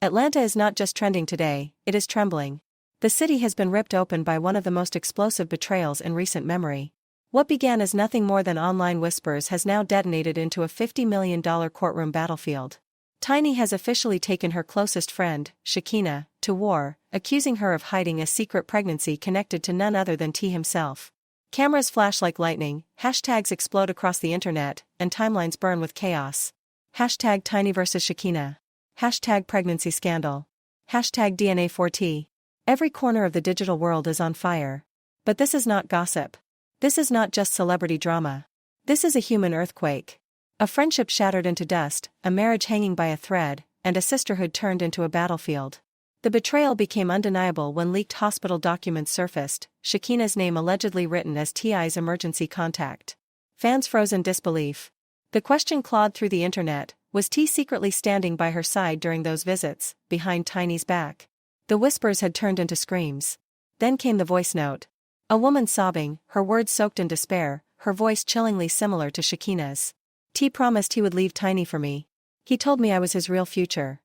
Atlanta is not just trending today, it is trembling. The city has been ripped open by one of the most explosive betrayals in recent memory. What began as nothing more than online whispers has now detonated into a $50 million courtroom battlefield. Tiny has officially taken her closest friend, Shekinah, to war, accusing her of hiding a secret pregnancy connected to none other than T himself. Cameras flash like lightning, hashtags explode across the internet, and timelines burn with chaos. Hashtag Tiny vs Shekinah. Hashtag pregnancy scandal. Hashtag DNA4T. Every corner of the digital world is on fire. But this is not gossip. This is not just celebrity drama. This is a human earthquake. A friendship shattered into dust, a marriage hanging by a thread, and a sisterhood turned into a battlefield. The betrayal became undeniable when leaked hospital documents surfaced, Shekinah's name allegedly written as T.I.'s emergency contact. Fans froze in disbelief. The question clawed through the internet, was T secretly standing by her side during those visits, behind Tiny's back? The whispers had turned into screams. Then came the voice note. A woman sobbing, her words soaked in despair, her voice chillingly similar to Shekinah's. T promised he would leave Tiny for me. He told me I was his real future.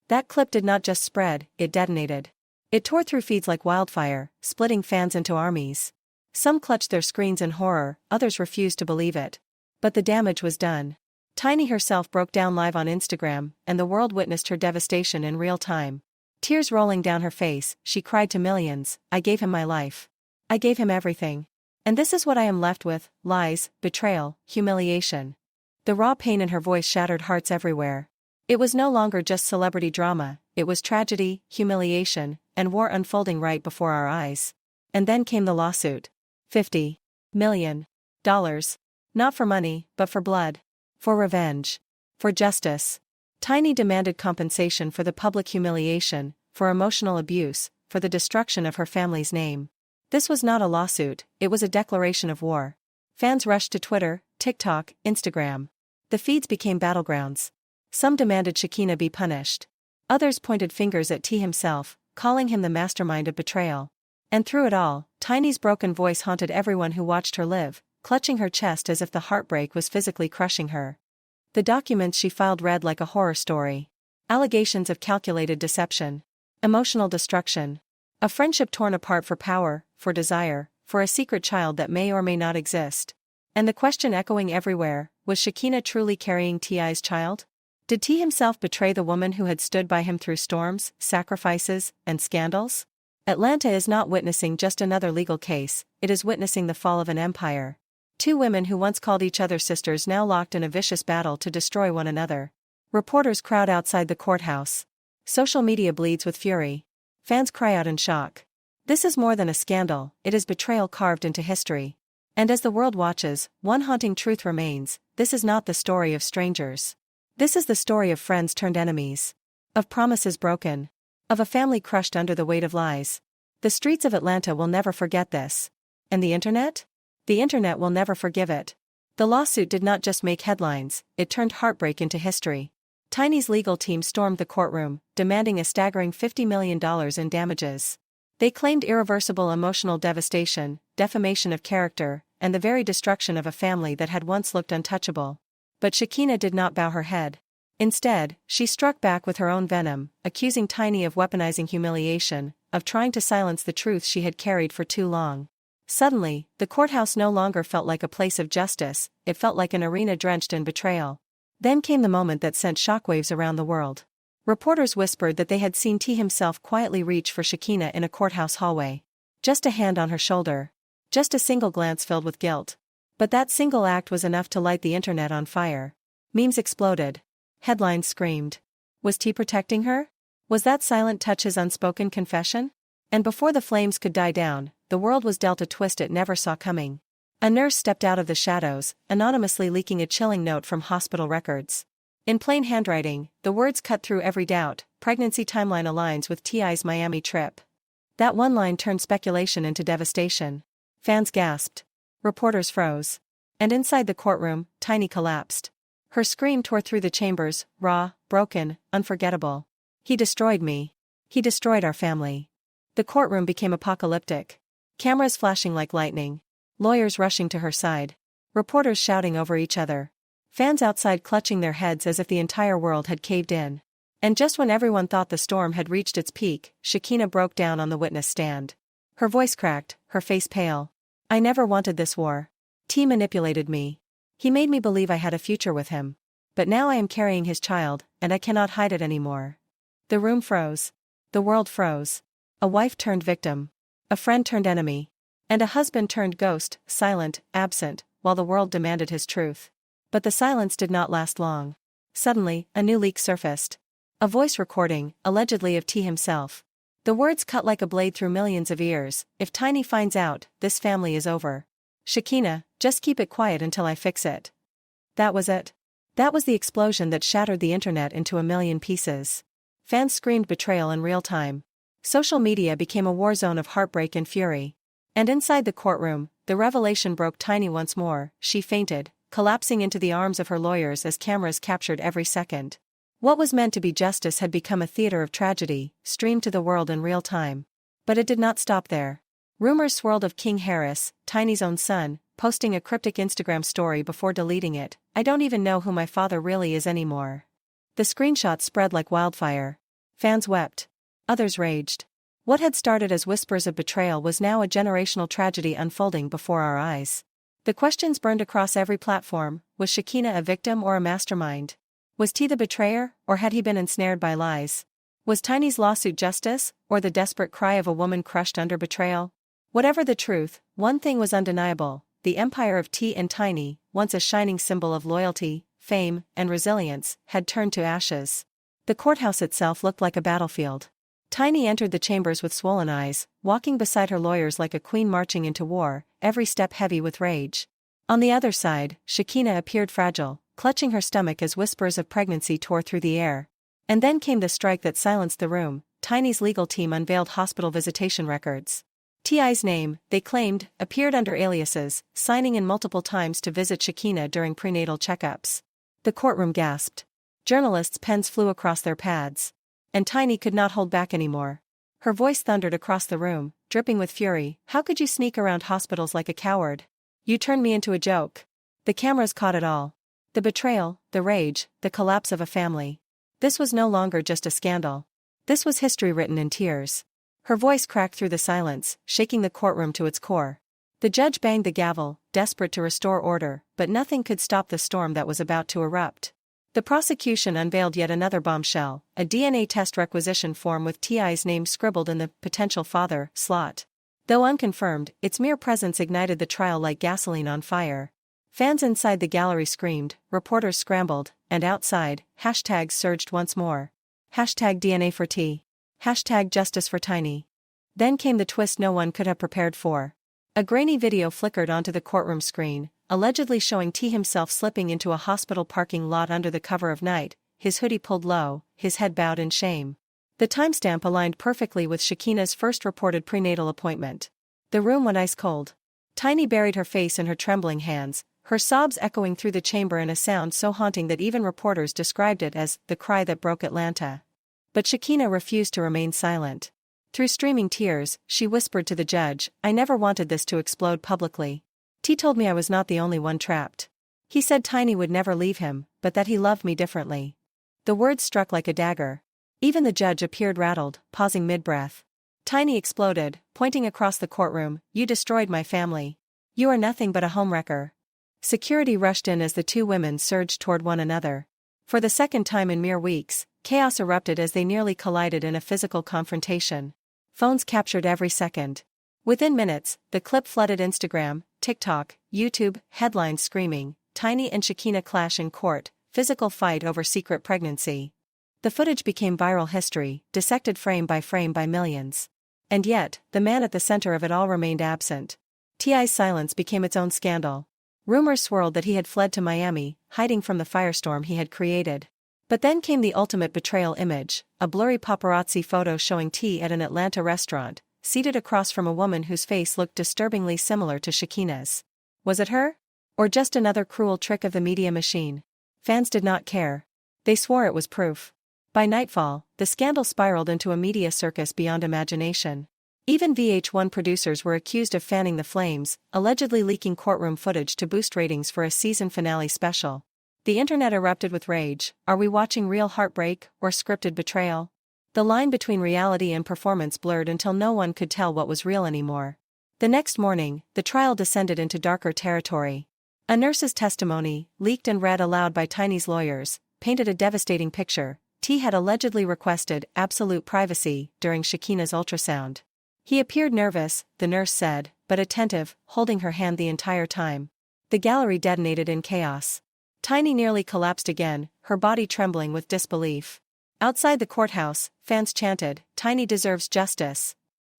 That clip did not just spread, it detonated. It tore through feeds like wildfire, splitting fans into armies. Some clutched their screens in horror, others refused to believe it. But the damage was done. Tiny herself broke down live on Instagram, and the world witnessed her devastation in real time. Tears rolling down her face, she cried to millions, "I gave him my life. I gave him everything. And this is what I am left with: lies, betrayal, humiliation." The raw pain in her voice shattered hearts everywhere. It was no longer just celebrity drama, it was tragedy, humiliation, and war unfolding right before our eyes. And then came the lawsuit. $50 million. Not for money, but for blood. For revenge. For justice. Tiny demanded compensation for the public humiliation, for emotional abuse, for the destruction of her family's name. This was not a lawsuit, it was a declaration of war. Fans rushed to Twitter, TikTok, Instagram. The feeds became battlegrounds. Some demanded Shekinah be punished. Others pointed fingers at T himself, calling him the mastermind of betrayal. And through it all, Tiny's broken voice haunted everyone who watched her live, clutching her chest as if the heartbreak was physically crushing her. The documents she filed read like a horror story. Allegations of calculated deception. Emotional destruction. A friendship torn apart for power, for desire, for a secret child that may or may not exist. And the question echoing everywhere, was Shekinah truly carrying T.I.'s child? Did T himself betray the woman who had stood by him through storms, sacrifices, and scandals? Atlanta is not witnessing just another legal case, it is witnessing the fall of an empire. Two women who once called each other sisters now locked in a vicious battle to destroy one another. Reporters crowd outside the courthouse. Social media bleeds with fury. Fans cry out in shock. This is more than a scandal, it is betrayal carved into history. And as the world watches, one haunting truth remains: this is not the story of strangers. This is the story of friends turned enemies. Of promises broken. Of a family crushed under the weight of lies. The streets of Atlanta will never forget this. And the internet? The internet will never forgive it. The lawsuit did not just make headlines, it turned heartbreak into history. Tiny's legal team stormed the courtroom, demanding a staggering $50 million in damages. They claimed irreversible emotional devastation, defamation of character, and the very destruction of a family that had once looked untouchable. But Shekinah did not bow her head. Instead, she struck back with her own venom, accusing Tiny of weaponizing humiliation, of trying to silence the truth she had carried for too long. Suddenly, the courthouse no longer felt like a place of justice, it felt like an arena drenched in betrayal. Then came the moment that sent shockwaves around the world. Reporters whispered that they had seen T himself quietly reach for Shekinah in a courthouse hallway. Just a hand on her shoulder. Just a single glance filled with guilt. But that single act was enough to light the internet on fire. Memes exploded. Headlines screamed. Was T protecting her? Was that silent touch his unspoken confession? And before the flames could die down, the world was dealt a twist it never saw coming. A nurse stepped out of the shadows, anonymously leaking a chilling note from hospital records. In plain handwriting, the words cut through every doubt: pregnancy timeline aligns with T.I.'s Miami trip. That one line turned speculation into devastation. Fans gasped. Reporters froze. And inside the courtroom, Tiny collapsed. Her scream tore through the chambers, raw, broken, unforgettable. He destroyed me. He destroyed our family. The courtroom became apocalyptic. Cameras flashing like lightning. Lawyers rushing to her side. Reporters shouting over each other. Fans outside clutching their heads as if the entire world had caved in. And just when everyone thought the storm had reached its peak, Shekinah broke down on the witness stand. Her voice cracked, her face pale. "I never wanted this war. T manipulated me. He made me believe I had a future with him. But now I am carrying his child, and I cannot hide it anymore." The room froze. The world froze. A wife turned victim. A friend turned enemy. And a husband turned ghost, silent, absent, while the world demanded his truth. But the silence did not last long. Suddenly, a new leak surfaced. A voice recording, allegedly of T himself. The words cut like a blade through millions of ears. "If Tiny finds out, this family is over. Shekinah, just keep it quiet until I fix it." That was it. That was the explosion that shattered the internet into a million pieces. Fans screamed betrayal in real time. Social media became a war zone of heartbreak and fury. And inside the courtroom, the revelation broke Tiny once more. She fainted, collapsing into the arms of her lawyers as cameras captured every second. What was meant to be justice had become a theater of tragedy, streamed to the world in real time. But it did not stop there. Rumors swirled of King Harris, Tiny's own son, posting a cryptic Instagram story before deleting it. "I don't even know who my father really is anymore." The screenshots spread like wildfire. Fans wept. Others raged. What had started as whispers of betrayal was now a generational tragedy unfolding before our eyes. The questions burned across every platform: was Shekinah a victim or a mastermind? Was T the betrayer, or had he been ensnared by lies? Was Tiny's lawsuit justice, or the desperate cry of a woman crushed under betrayal? Whatever the truth, one thing was undeniable: the empire of T and Tiny, once a shining symbol of loyalty, fame, and resilience, had turned to ashes. The courthouse itself looked like a battlefield. Tiny entered the chambers with swollen eyes, walking beside her lawyers like a queen marching into war, every step heavy with rage. On the other side, Shekinah appeared fragile, clutching her stomach as whispers of pregnancy tore through the air. And then came the strike that silenced the room. Tiny's legal team unveiled hospital visitation records. T.I.'s name, they claimed, appeared under aliases, signing in multiple times to visit Shekinah during prenatal checkups. The courtroom gasped. Journalists' pens flew across their pads. And Tiny could not hold back anymore. Her voice thundered across the room, dripping with fury. "How could you sneak around hospitals like a coward? You turned me into a joke." The cameras caught it all. The betrayal, the rage, the collapse of a family. This was no longer just a scandal. This was history written in tears. Her voice cracked through the silence, shaking the courtroom to its core. The judge banged the gavel, desperate to restore order, but nothing could stop the storm that was about to erupt. The prosecution unveiled yet another bombshell: a DNA test requisition form with T.I.'s name scribbled in the "potential father" slot. Though unconfirmed, its mere presence ignited the trial like gasoline on fire. Fans inside the gallery screamed, reporters scrambled, and outside, hashtags surged once more. #DNA for T. #Justice for Tiny. Then came the twist no one could have prepared for. A grainy video flickered onto the courtroom screen, allegedly showing T himself slipping into a hospital parking lot under the cover of night, his hoodie pulled low, his head bowed in shame. The timestamp aligned perfectly with Shekinah's first reported prenatal appointment. The room went ice cold. Tiny buried her face in her trembling hands, her sobs echoing through the chamber in a sound so haunting that even reporters described it as the cry that broke Atlanta. But Shekinah refused to remain silent. Through streaming tears, she whispered to the judge, "I never wanted this to explode publicly. T told me I was not the only one trapped. He said Tiny would never leave him, but that he loved me differently." The words struck like a dagger. Even the judge appeared rattled, pausing mid-breath. Tiny exploded, pointing across the courtroom, "You destroyed my family. You are nothing but a homewrecker." Security rushed in as the two women surged toward one another. For the second time in mere weeks, chaos erupted as they nearly collided in a physical confrontation. Phones captured every second. Within minutes, the clip flooded Instagram, TikTok, YouTube, headlines screaming, "Tiny and Shekinah clash in court, physical fight over secret pregnancy." The footage became viral history, dissected frame by millions. And yet, the man at the center of it all remained absent. T.I.'s silence became its own scandal. Rumors swirled that he had fled to Miami, hiding from the firestorm he had created. But then came the ultimate betrayal image, a blurry paparazzi photo showing T at an Atlanta restaurant, seated across from a woman whose face looked disturbingly similar to Shekinah's. Was it her? Or just another cruel trick of the media machine? Fans did not care. They swore it was proof. By nightfall, the scandal spiraled into a media circus beyond imagination. Even VH1 producers were accused of fanning the flames, allegedly leaking courtroom footage to boost ratings for a season finale special. The internet erupted with rage. Are we watching real heartbreak or scripted betrayal? The line between reality and performance blurred until no one could tell what was real anymore. The next morning, the trial descended into darker territory. A nurse's testimony, leaked and read aloud by Tiny's lawyers, painted a devastating picture. T had allegedly requested absolute privacy during Shekinah's ultrasound. He appeared nervous, the nurse said, but attentive, holding her hand the entire time. The gallery detonated in chaos. Tiny nearly collapsed again, her body trembling with disbelief. Outside the courthouse, fans chanted, "Tiny deserves justice."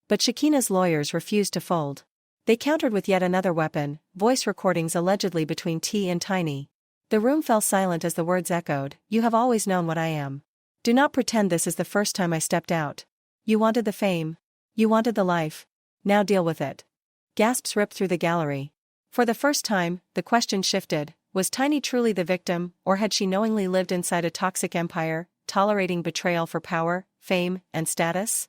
But Shekinah's lawyers refused to fold. They countered with yet another weapon, voice recordings allegedly between T and Tiny. The room fell silent as the words echoed, "You have always known what I am. Do not pretend this is the first time I stepped out. You wanted the fame. You wanted the life. Now deal with it." Gasps ripped through the gallery. For the first time, the question shifted, was Tiny truly the victim, or had she knowingly lived inside a toxic empire, tolerating betrayal for power, fame, and status?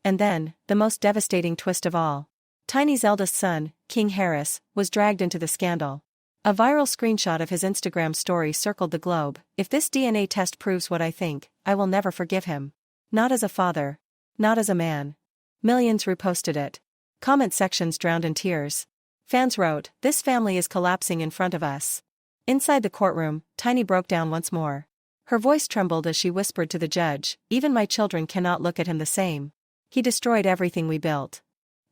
And then, the most devastating twist of all. Tiny's eldest son, King Harris, was dragged into the scandal. A viral screenshot of his Instagram story circled the globe. "If this DNA test proves what I think, I will never forgive him. Not as a father. Not as a man." Millions reposted it. Comment sections drowned in tears. Fans wrote, "This family is collapsing in front of us." Inside the courtroom, Tiny broke down once more. Her voice trembled as she whispered to the judge, "Even my children cannot look at him the same. He destroyed everything we built."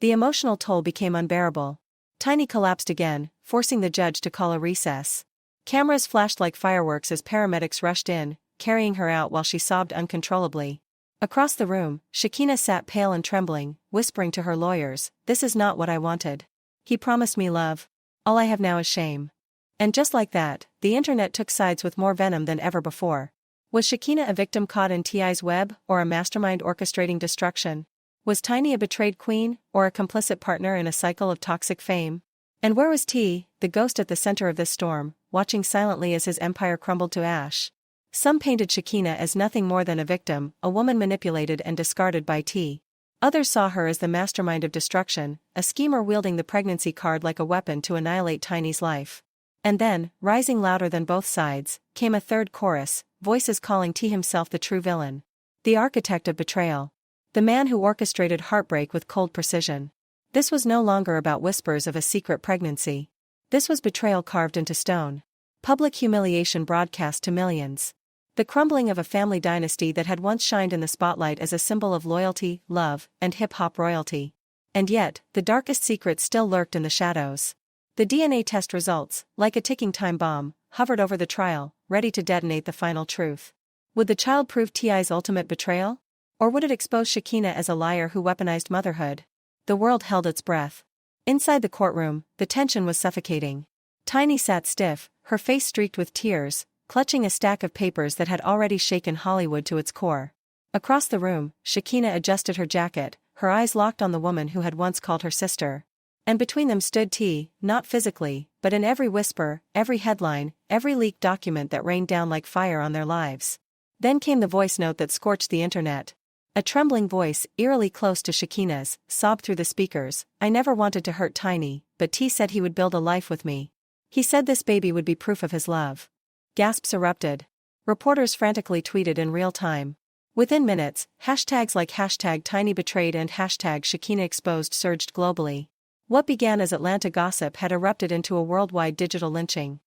The emotional toll became unbearable. Tiny collapsed again, forcing the judge to call a recess. Cameras flashed like fireworks as paramedics rushed in, carrying her out while she sobbed uncontrollably. Across the room, Shekinah sat pale and trembling, whispering to her lawyers, "This is not what I wanted. He promised me love. All I have now is shame." And just like that, the internet took sides with more venom than ever before. Was Shekinah a victim caught in TI's web, or a mastermind orchestrating destruction? Was Tiny a betrayed queen, or a complicit partner in a cycle of toxic fame? And where was T, the ghost at the center of this storm, watching silently as his empire crumbled to ash? Some painted Shekinah as nothing more than a victim, a woman manipulated and discarded by T. Others saw her as the mastermind of destruction, a schemer wielding the pregnancy card like a weapon to annihilate Tiny's life. And then, rising louder than both sides, came a third chorus, voices calling T himself the true villain. The architect of betrayal. The man who orchestrated heartbreak with cold precision. This was no longer about whispers of a secret pregnancy. This was betrayal carved into stone. Public humiliation broadcast to millions. The crumbling of a family dynasty that had once shined in the spotlight as a symbol of loyalty, love, and hip-hop royalty. And yet, the darkest secrets still lurked in the shadows. The DNA test results, like a ticking time bomb, hovered over the trial, ready to detonate the final truth. Would the child prove T.I.'s ultimate betrayal? Or would it expose Shekinah as a liar who weaponized motherhood? The world held its breath. Inside the courtroom, the tension was suffocating. Tiny sat stiff, her face streaked with tears, clutching a stack of papers that had already shaken Hollywood to its core. Across the room, Shekinah adjusted her jacket, her eyes locked on the woman who had once called her sister. And between them stood T, not physically, but in every whisper, every headline, every leaked document that rained down like fire on their lives. Then came the voice note that scorched the internet. A trembling voice, eerily close to Shekinah's, sobbed through the speakers, "I never wanted to hurt Tiny, but T said he would build a life with me. He said this baby would be proof of his love." Gasps erupted. Reporters frantically tweeted in real time. Within minutes, hashtags like #TinyBetrayed and #ShekinahExposed surged globally. What began as Atlanta gossip had erupted into a worldwide digital lynching.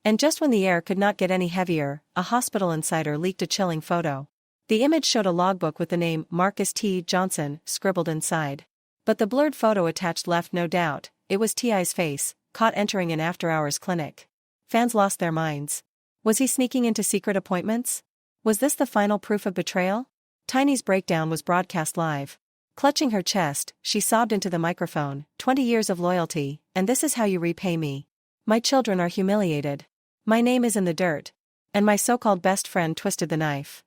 And just when the air could not get any heavier, a hospital insider leaked a chilling photo. The image showed a logbook with the name Marcus T. Johnson scribbled inside. But the blurred photo attached left no doubt, it was T.I.'s face, caught entering an after-hours clinic. Fans lost their minds. Was he sneaking into secret appointments? Was this the final proof of betrayal? Tiny's breakdown was broadcast live. Clutching her chest, she sobbed into the microphone, 20 years of loyalty, and this is how you repay me. My children are humiliated. My name is in the dirt. And my so-called best friend twisted the knife.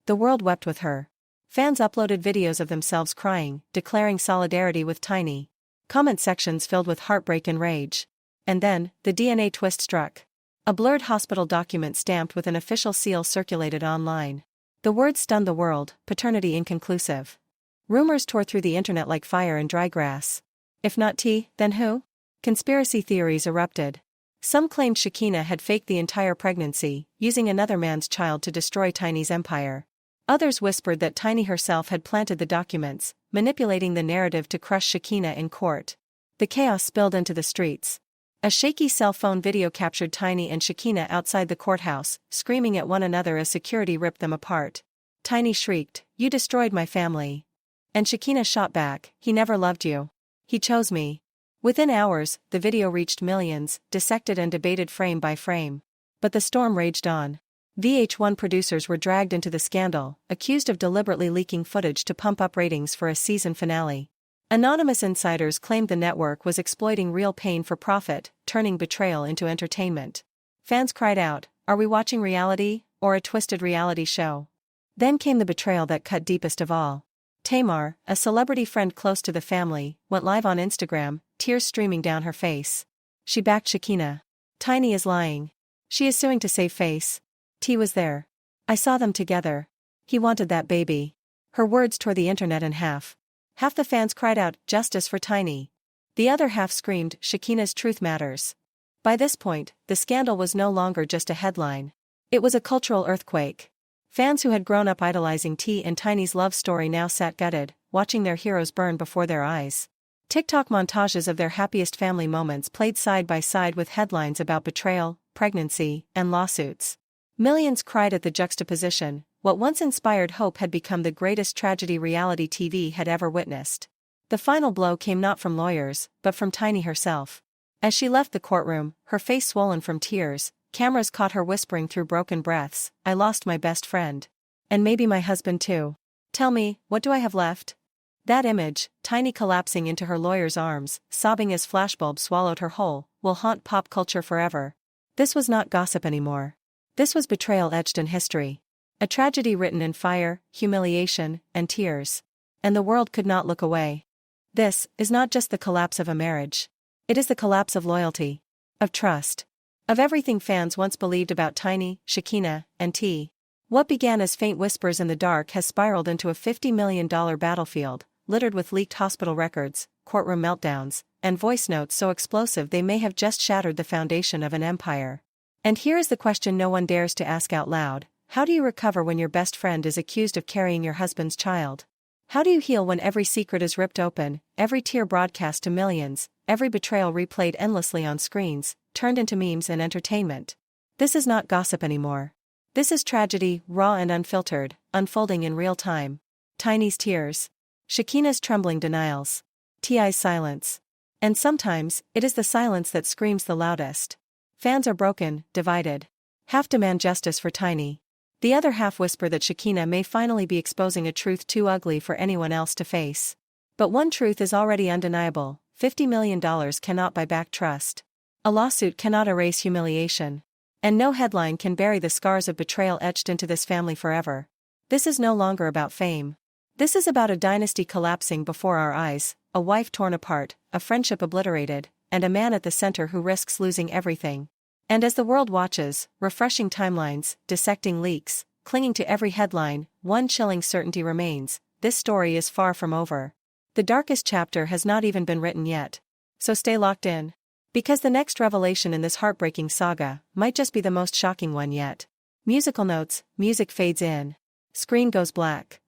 The world wept with her. Fans uploaded videos of themselves crying, declaring solidarity with Tiny. Comment sections filled with heartbreak and rage. And then, the DNA twist struck. A blurred hospital document stamped with an official seal circulated online. The words stunned the world, paternity inconclusive. Rumors tore through the internet like fire in dry grass. If not T, then who? Conspiracy theories erupted. Some claimed Shekinah had faked the entire pregnancy, using another man's child to destroy Tiny's empire. Others whispered that Tiny herself had planted the documents, manipulating the narrative to crush Shekinah in court. The chaos spilled into the streets. A shaky cell phone video captured Tiny and Shekinah outside the courthouse, screaming at one another as security ripped them apart. Tiny shrieked, "You destroyed my family." And Shekinah shot back, "He never loved you. He chose me." Within hours, the video reached millions, dissected and debated frame by frame. But the storm raged on. VH1 producers were dragged into the scandal, accused of deliberately leaking footage to pump up ratings for a season finale. Anonymous insiders claimed the network was exploiting real pain for profit, turning betrayal into entertainment. Fans cried out, "Are we watching reality, or a twisted reality show?" Then came the betrayal that cut deepest of all. Tamar, a celebrity friend close to the family, went live on Instagram, tears streaming down her face. She backed Shekinah. "Tiny is lying. She is suing to save face. T was there. I saw them together. He wanted that baby." Her words tore the internet in half. Half the fans cried out, "Justice for Tiny." The other half screamed, "Shekinah's truth matters." By this point, the scandal was no longer just a headline. It was a cultural earthquake. Fans who had grown up idolizing T and Tiny's love story now sat gutted, watching their heroes burn before their eyes. TikTok montages of their happiest family moments played side by side with headlines about betrayal, pregnancy, and lawsuits. Millions cried at the juxtaposition. What once inspired hope had become the greatest tragedy reality TV had ever witnessed. The final blow came not from lawyers, but from Tiny herself. As she left the courtroom, her face swollen from tears, cameras caught her whispering through broken breaths, "I lost my best friend. And maybe my husband too. Tell me, what do I have left?" That image, Tiny collapsing into her lawyer's arms, sobbing as flashbulbs swallowed her whole, will haunt pop culture forever. This was not gossip anymore. This was betrayal etched in history. A tragedy written in fire, humiliation, and tears. And the world could not look away. This is not just the collapse of a marriage. It is the collapse of loyalty. Of trust. Of everything fans once believed about Tiny, Shekinah, and T. What began as faint whispers in the dark has spiraled into a $50 million battlefield, littered with leaked hospital records, courtroom meltdowns, and voice notes so explosive they may have just shattered the foundation of an empire. And here is the question no one dares to ask out loud: how do you recover when your best friend is accused of carrying your husband's child? How do you heal when every secret is ripped open, every tear broadcast to millions, every betrayal replayed endlessly on screens, turned into memes and entertainment? This is not gossip anymore. This is tragedy, raw and unfiltered, unfolding in real time. Tiny's tears. Shekinah's trembling denials. T.I.'s silence. And sometimes, it is the silence that screams the loudest. Fans are broken, divided. Half demand justice for Tiny. The other half whisper that Shekinah may finally be exposing a truth too ugly for anyone else to face. But one truth is already undeniable: $50 million cannot buy back trust. A lawsuit cannot erase humiliation. And no headline can bury the scars of betrayal etched into this family forever. This is no longer about fame. This is about a dynasty collapsing before our eyes, a wife torn apart, a friendship obliterated, and a man at the center who risks losing everything. And as the world watches, refreshing timelines, dissecting leaks, clinging to every headline, one chilling certainty remains: this story is far from over. The darkest chapter has not even been written yet. So stay locked in. Because the next revelation in this heartbreaking saga might just be the most shocking one yet. Musical notes, music fades in. Screen goes black.